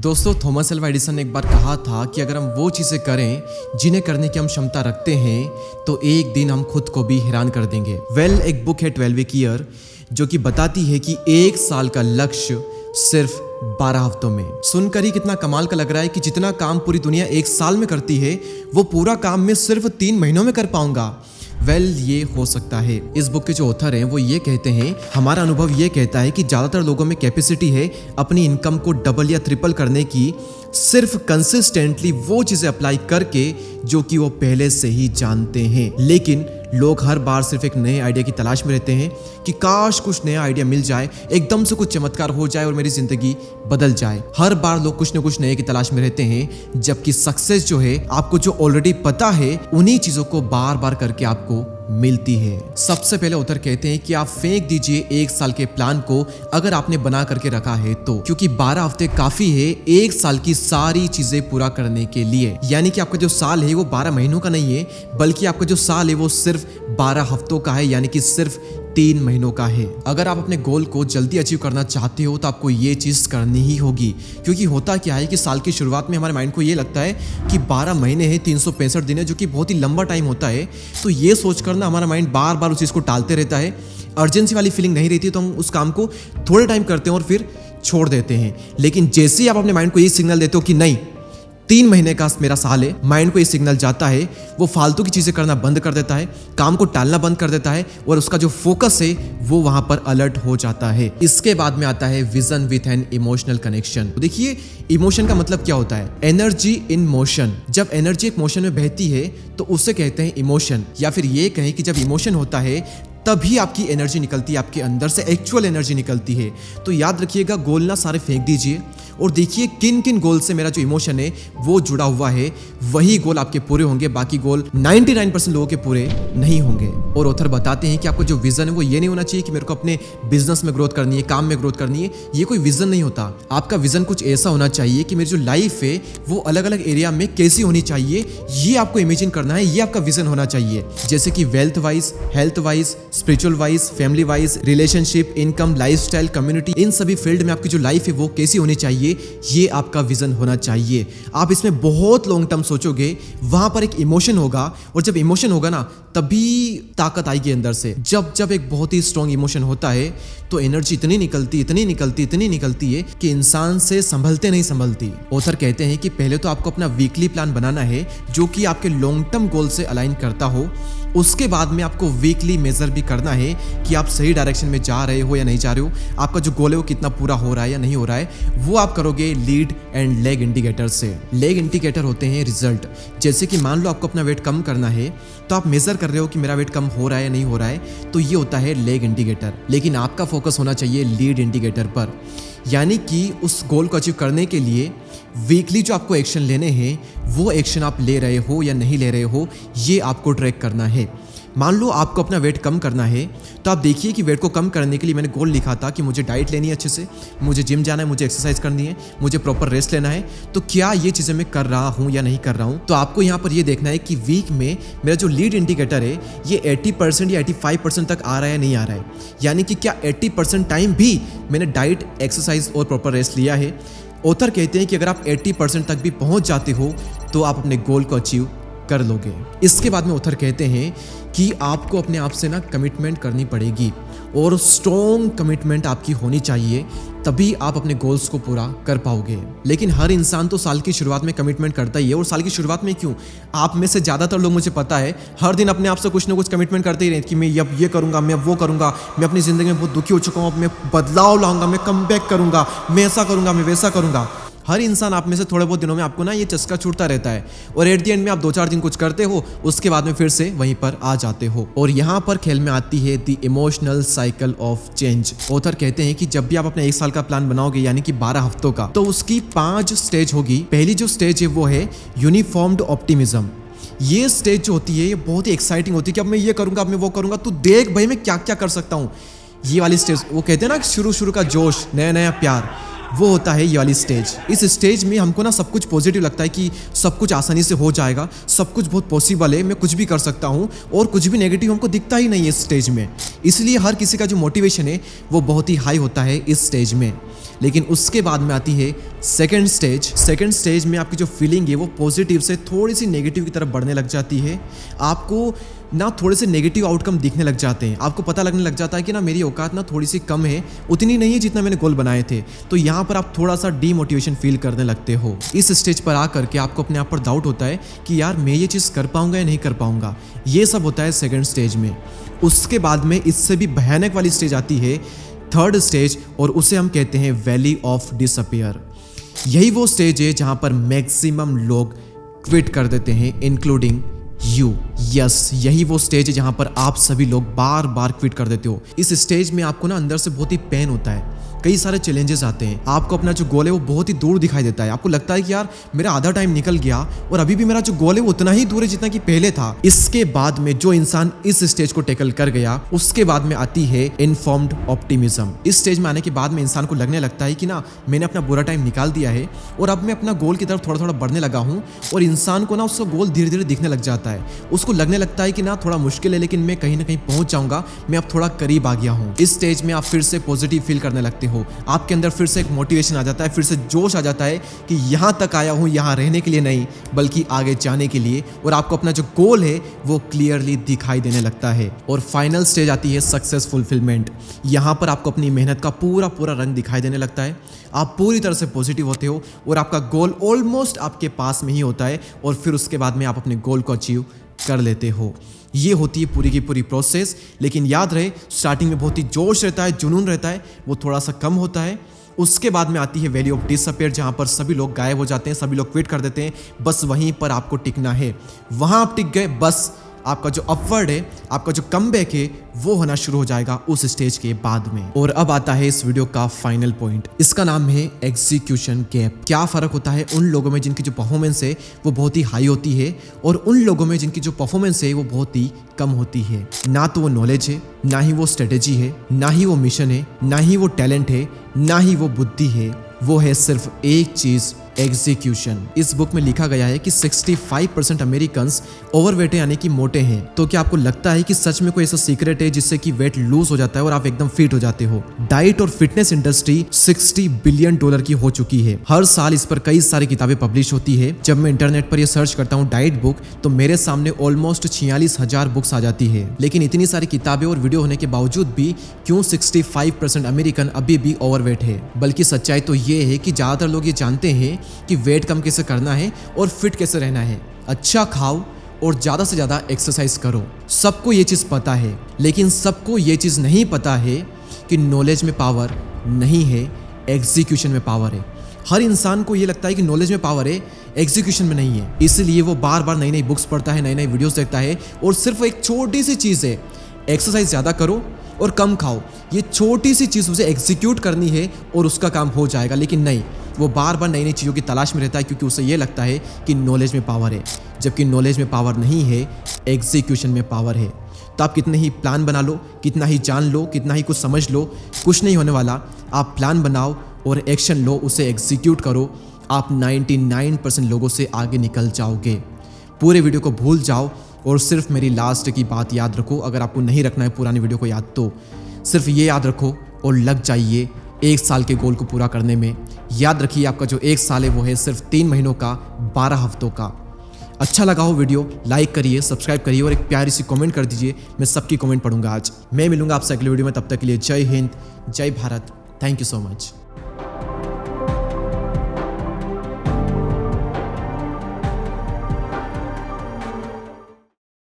दोस्तों, Thomas Alva Edison ने एक बार कहा था कि अगर हम वो चीज़ें करें जिन्हें करने की हम क्षमता रखते हैं तो एक दिन हम खुद को भी हैरान कर देंगे। एक बुक है 12 वीक ईयर जो कि बताती है कि एक साल का लक्ष्य सिर्फ 12 हफ्तों में। सुनकर ही कितना कमाल का लग रहा है कि जितना काम पूरी दुनिया एक साल में करती है वो पूरा काम मैं सिर्फ 3 महीनों में कर पाऊंगा। ये हो सकता है। इस बुक के जो ऑथर हैं वो ये कहते हैं, हमारा अनुभव ये कहता है कि ज़्यादातर लोगों में कैपेसिटी है अपनी इनकम को डबल या ट्रिपल करने की, सिर्फ कंसिस्टेंटली वो चीज़ें अप्लाई करके जो कि वो पहले से ही जानते हैं। लेकिन लोग हर बार सिर्फ एक नए आइडिया की तलाश में रहते हैं कि काश कुछ नया आइडिया मिल जाए, एकदम से कुछ चमत्कार हो जाए और मेरी जिंदगी बदल जाए। हर बार लोग कुछ न कुछ नए की तलाश में रहते हैं, जबकि सक्सेस जो है आपको जो ऑलरेडी पता है उन्हीं चीजों को बार बार करके आपको मिलती है। सबसे पहले ऑथर कहते हैं कि आप फेंक दीजिए एक साल के प्लान को अगर आपने बना करके रखा है तो, क्योंकि 12 हफ्ते काफी है एक साल की सारी चीजें पूरा करने के लिए। यानी कि आपका जो साल है वो 12 महीनों का नहीं है, बल्कि आपका जो साल है वो सिर्फ 12 हफ्तों का है, यानी कि सिर्फ 3 महीनों का है। अगर आप अपने गोल को जल्दी अचीव करना चाहते हो तो आपको ये चीज करनी ही होगी, क्योंकि होता क्या है कि साल की शुरुआत में हमारे माइंड को ये लगता है कि 12 महीने हैं, 365 दिन है, जो कि बहुत ही लंबा टाइम होता है। तो ये सोच कर ना हमारा माइंड बार बार उस चीज को टालते रहता है। अर्जेंसी वाली फीलिंग नहीं रहती तो हम उस काम को थोड़े टाइम करते हैं और फिर छोड़ देते हैं। लेकिन जैसे ही आप अपने माइंड को ये सिग्नल देते हो कि नहीं 3 महीने का मेरा साल है, माइंड को ये सिग्नल जाता है, वो फालतू की चीजें करना बंद कर देता है, काम को टालना बंद कर देता है और उसका जो फोकस है वो वहां पर अलर्ट हो जाता है। इसके बाद में आता है vision with an emotional connection. देखिए, इमोशन का मतलब क्या होता है? Energy in motion. जब एनर्जी एक मोशन में बहती है तो उसे कहते हैं इमोशन, या फिर ये कहें कि जब इमोशन होता है तभी आपकी एनर्जी निकलती है, आपके अंदर से एक्चुअल एनर्जी निकलती है। तो याद रखिएगा, गोल ना सारे फेंक दीजिए और देखिए किन किन गोल से मेरा जो इमोशन है वो जुड़ा हुआ है, वही गोल आपके पूरे होंगे। बाकी गोल 99% लोगों के पूरे नहीं होंगे। और ऑथर बताते हैं कि आपको जो विजन है वो ये नहीं होना चाहिए कि मेरे को अपने बिजनेस में ग्रोथ करनी है, काम में ग्रोथ करनी है। ये कोई विजन नहीं होता। आपका विजन कुछ ऐसा होना चाहिए कि मेरी जो लाइफ है वो अलग अलग एरिया में कैसी होनी चाहिए, ये आपको इमेजिन करना है, ये आपका विजन होना चाहिए। जैसे कि wealth wise, health wise, spiritual wise, family wise, relationship, income, lifestyle, community, इन सभी फील्ड में आपकी जो लाइफ है वो कैसी होनी चाहिए, ये आपका विजन होना चाहिए। आप इसमें बहुत लॉन्ग टर्म सोचोगे, वहां पर एक इमोशन होगा और जब इमोशन होगा ना तभी ताकत आएगी अंदर से। जब एक बहुत ही स्ट्रॉन्ग इमोशन होता है तो एनर्जी इतनी निकलती है कि इंसान से संभलते नहीं संभलती। ऑथर कहते हैं कि पहले तो आपको अपना वीकली प्लान बनाना है जो कि आपके लॉन्ग टर्म गोल से अलाइन करता हो। उसके बाद में आपको वीकली मेजर भी करना है कि आप सही डायरेक्शन में जा रहे हो या नहीं जा रहे हो, आपका जो गोल है वो कितना पूरा हो रहा है या नहीं हो रहा है। वो आप करोगे लीड एंड लेग इंडिकेटर से। लेग इंडिकेटर होते हैं रिजल्ट। जैसे कि मान लो आपको अपना वेट कम करना है तो आप मेजर कर रहे हो कि मेरा वेट कम हो रहा है या नहीं हो रहा है, तो ये होता है लेग इंडिकेटर। लेकिन आपका फोकस होना चाहिए लीड इंडिकेटर पर, यानी कि उस गोल को अचीव करने के लिए वीकली जो आपको एक्शन लेने हैं वो एक्शन आप ले रहे हो या नहीं ले रहे हो, ये आपको ट्रैक करना है। मान लो आपको अपना वेट कम करना है तो आप देखिए कि वेट को कम करने के लिए मैंने गोल लिखा था कि मुझे डाइट लेनी है अच्छे से, मुझे जिम जाना है, मुझे एक्सरसाइज करनी है, मुझे प्रॉपर रेस्ट लेना है। तो क्या ये चीज़ें मैं कर रहा हूँ या नहीं कर रहा हूँ? तो आपको यहाँ पर ये देखना है कि वीक में मेरा जो लीड इंडिकेटर है ये 80% या 85% तक आ रहा है या नहीं आ रहा है। यानी कि क्या 80% टाइम भी मैंने डाइट, एक्सरसाइज और प्रॉपर रेस्ट लिया है। ऑथर कहते हैं कि अगर आप 80% तक भी पहुंच जाते हो तो आप अपने गोल को अचीव कर लोगे। इसके बाद में ऑथर कहते हैं कि आपको अपने आप से ना कमिटमेंट करनी पड़ेगी और स्ट्रॉन्ग कमिटमेंट आपकी होनी चाहिए, तभी आप अपने गोल्स को पूरा कर पाओगे। लेकिन हर इंसान तो साल की शुरुआत में कमिटमेंट करता ही है। और साल की शुरुआत में क्यों, आप में से ज़्यादातर लोग, मुझे पता है, हर दिन अपने आप से कुछ ना कुछ कमिटमेंट करते ही रहते कि मैं अब ये करूँगा, मैं अब वो करूँगा, मैं अपनी ज़िंदगी में बहुत दुखी हो चुका हूँ, अब मैं बदलाव लाऊंगा, मैं कम बैक करूँगा, मैं ऐसा करूँगा, मैं वैसा करूँगा। हर इंसान आप में से थोड़े बहुत दिनों में आपको ना ये चस्का छूटता रहता है और एट द एंड में आप 2-4 दिन कुछ करते हो, उसके बाद में फिर से वहीं पर आ जाते हो। और यहाँ पर खेल में आती है the emotional cycle of change. Author कहते हैं कि जब भी आप अपने 1 साल का प्लान बनाओगे, यानी कि 12 हफ्तों का, तो उसकी 5 स्टेज होगी। पहली जो स्टेज है वो है यूनिफॉर्म्ड ऑप्टिमिज्म। ये स्टेज जो होती है ये बहुत ही एक्साइटिंग होती है कि अब मैं ये करूंगा, अब मैं वो करूंगा, तू देख भाई मैं क्या क्या कर सकता हूँ। ये वाली स्टेज, वो कहते हैं ना शुरू का जोश, नया नया प्यार, वो होता है ये वाली स्टेज। इस स्टेज में हमको ना सब कुछ पॉजिटिव लगता है कि सब कुछ आसानी से हो जाएगा, सब कुछ बहुत पॉसिबल है, मैं कुछ भी कर सकता हूँ, और कुछ भी नेगेटिव हमको दिखता ही नहीं है इस स्टेज में। इसलिए हर किसी का जो मोटिवेशन है वो बहुत ही हाई होता है इस स्टेज में। लेकिन उसके बाद में आती है सेकंड स्टेज। सेकंड स्टेज में आपकी जो फीलिंग है वो पॉजिटिव से थोड़ी सी नेगेटिव की तरफ बढ़ने लग जाती है। आपको ना थोड़े से नेगेटिव आउटकम दिखने लग जाते हैं, आपको पता लगने लग जाता है कि ना मेरी औकात ना थोड़ी सी कम है, उतनी नहीं है जितना मैंने गोल बनाए थे। तो यहाँ पर आप थोड़ा सा डीमोटिवेशन फील करने लगते हो। इस स्टेज पर आकर के आपको अपने आप पर डाउट होता है कि यार मैं ये चीज़ कर पाऊंगा या नहीं कर पाऊंगा। ये सब होता है सेकंड स्टेज में। उसके बाद में इससे भी भयानक वाली स्टेज आती है थर्ड स्टेज, और उसे हम कहते हैं वैली ऑफ डिसअपियर। यही वो स्टेज है जहां पर मैक्सिमम लोग क्विट कर देते हैं, इंक्लूडिंग यू। यस, यही वो स्टेज है जहां पर आप सभी लोग बार बार क्विट कर देते हो। इस स्टेज में आपको ना अंदर से बहुत ही पेन होता है, कई सारे चैलेंजेस आते हैं, आपको अपना जो गोल है वो बहुत ही दूर दिखाई देता है। आपको लगता है कि यार मेरा आधा टाइम निकल गया और अभी भी मेरा जो गोल है वो उतना ही दूर है जितना कि पहले था। इसके बाद में जो इंसान इस स्टेज को टैकल कर गया, उसके बाद में आती है इनफॉर्म्ड ऑप्टिमिज्म। इस स्टेज में आने के बाद में इंसान को लगने लगता है कि ना मैंने अपना बुरा टाइम निकाल दिया है और अब मैं अपना गोल की तरफ थोड़ा थोड़ा बढ़ने लगा हूँ, और इंसान को ना उसका गोल धीरे धीरे दिखने लग जाता है। उसको लगने लगता है कि ना थोड़ा मुश्किल है लेकिन मैं कहीं ना कहीं पहुंच जाऊंगा, मैं अब थोड़ा करीब आ गया हूँ। इस स्टेज में आप फिर से पॉजिटिव फील करने लगते हो, आपके अंदर फिर से एक मोटिवेशन आ जाता है, फिर से जोश आ जाता है कि यहाँ तक आया हूँ यहाँ रहने के लिए नहीं बल्कि आगे जाने के लिए, और आपको अपना जो गोल है वो क्लियरली दिखाई देने लगता है। और फाइनल स्टेज आती है सक्सेस फुलफिलमेंट। यहाँ पर आपको अपनी मेहनत का पूरा पूरा रंग दिखाई देने लगता है, आप पूरी तरह से पॉजिटिव होते हो और आपका गोल ऑलमोस्ट आपके पास में ही होता है, और फिर उसके बाद में आप अपने गोल को अचीव कर लेते हो। ये होती है पूरी की पूरी प्रोसेस। लेकिन याद रहे, स्टार्टिंग में बहुत ही जोश रहता है, जुनून रहता है, वो थोड़ा सा कम होता है। उसके बाद में आती है वैली ऑफ डिसअपियर, जहाँ पर सभी लोग गायब हो जाते हैं, सभी लोग क्विट कर देते हैं, बस वहीं पर आपको टिकना है। वहाँ आप टिक गए, बस आपका जो अपवर्ड है, आपका जो कमबैक है वो होना शुरू हो जाएगा उस स्टेज के बाद में। और अब आता है इस वीडियो का फाइनल पॉइंट, इसका नाम है एग्जीक्यूशन गैप। क्या फर्क होता है उन लोगों में जिनकी जो परफॉर्मेंस है वो बहुत ही हाई होती है और उन लोगों में जिनकी जो परफॉर्मेंस है वो बहुत ही कम होती है। ना तो वो नॉलेज है, ना ही वो स्ट्रेटेजी है, ना ही वो मिशन है, ना ही वो टैलेंट है, ना ही वो बुद्धि है, वो है सिर्फ एक चीज, एग्जीक्यूशन। इस बुक में लिखा गया है कि 65% अमेरिकन्स ओवरवेट है यानी कि मोटे हैं। तो क्या आपको लगता है कि सच में कोई ऐसा सीक्रेट है जिससे कि वेट लूज हो जाता है और आप एकदम फिट हो जाते हो? डाइट और फिटनेस इंडस्ट्री $60 बिलियन की हो चुकी है। हर साल इस पर कई सारी किताबें पब्लिश होती है। जब मैं इंटरनेट पर ये सर्च करता हूँ डाइट बुक, तो मेरे सामने ऑलमोस्ट 46,000 बुक्स आ जाती है। लेकिन इतनी सारी किताबें और वीडियो होने के बावजूद भी क्यों 65% अमेरिकन अभी भी ओवरवेट है? बल्कि सच्चाई तो ये है कि ज्यादातर लोग ये जानते हैं कि वेट कम कैसे करना है और फिट कैसे रहना है। अच्छा खाओ और ज़्यादा से ज़्यादा एक्सरसाइज करो, सबको ये चीज़ पता है। लेकिन सबको ये चीज़ नहीं पता है कि नॉलेज में पावर नहीं है, एग्जीक्यूशन में पावर है। हर इंसान को ये लगता है कि नॉलेज में पावर है, एग्जीक्यूशन में नहीं है। इसलिए वो बार बार नई नई बुक्स पढ़ता है, नई नई वीडियोस देखता है, और सिर्फ एक छोटी सी चीज़ है, एक्सरसाइज ज़्यादा करो और कम खाओ। ये छोटी सी चीज़ उसे एग्जीक्यूट करनी है और उसका काम हो जाएगा। लेकिन नहीं, वो बार बार नई नई चीज़ों की तलाश में रहता है क्योंकि उसे ये लगता है कि नॉलेज में पावर है, जबकि नॉलेज में पावर नहीं है, एग्जीक्यूशन में पावर है। तो आप कितने ही प्लान बना लो, कितना ही जान लो, कितना ही कुछ समझ लो, कुछ नहीं होने वाला। आप प्लान बनाओ और एक्शन लो, उसे एग्जीक्यूट करो, आप 99% लोगों से आगे निकल जाओगे। पूरे वीडियो को भूल जाओ और सिर्फ मेरी लास्ट की बात याद रखो। अगर आपको नहीं रखना है पुरानी वीडियो को याद, तो सिर्फ ये याद रखो और लग जाइए 1 साल के गोल को पूरा करने में। याद रखिए, आपका जो 1 साल है वो है सिर्फ 3 महीनों का, 12 हफ्तों का। अच्छा लगा हो वीडियो, लाइक करिए, सब्सक्राइब करिए और एक प्यारी सी कमेंट कर दीजिए। मैं सबकी कमेंट पढ़ूंगा आज। मैं मिलूंगा आपसे अगले वीडियो में, तब तक के लिए जय हिंद, जय Bharat. Thank you so much.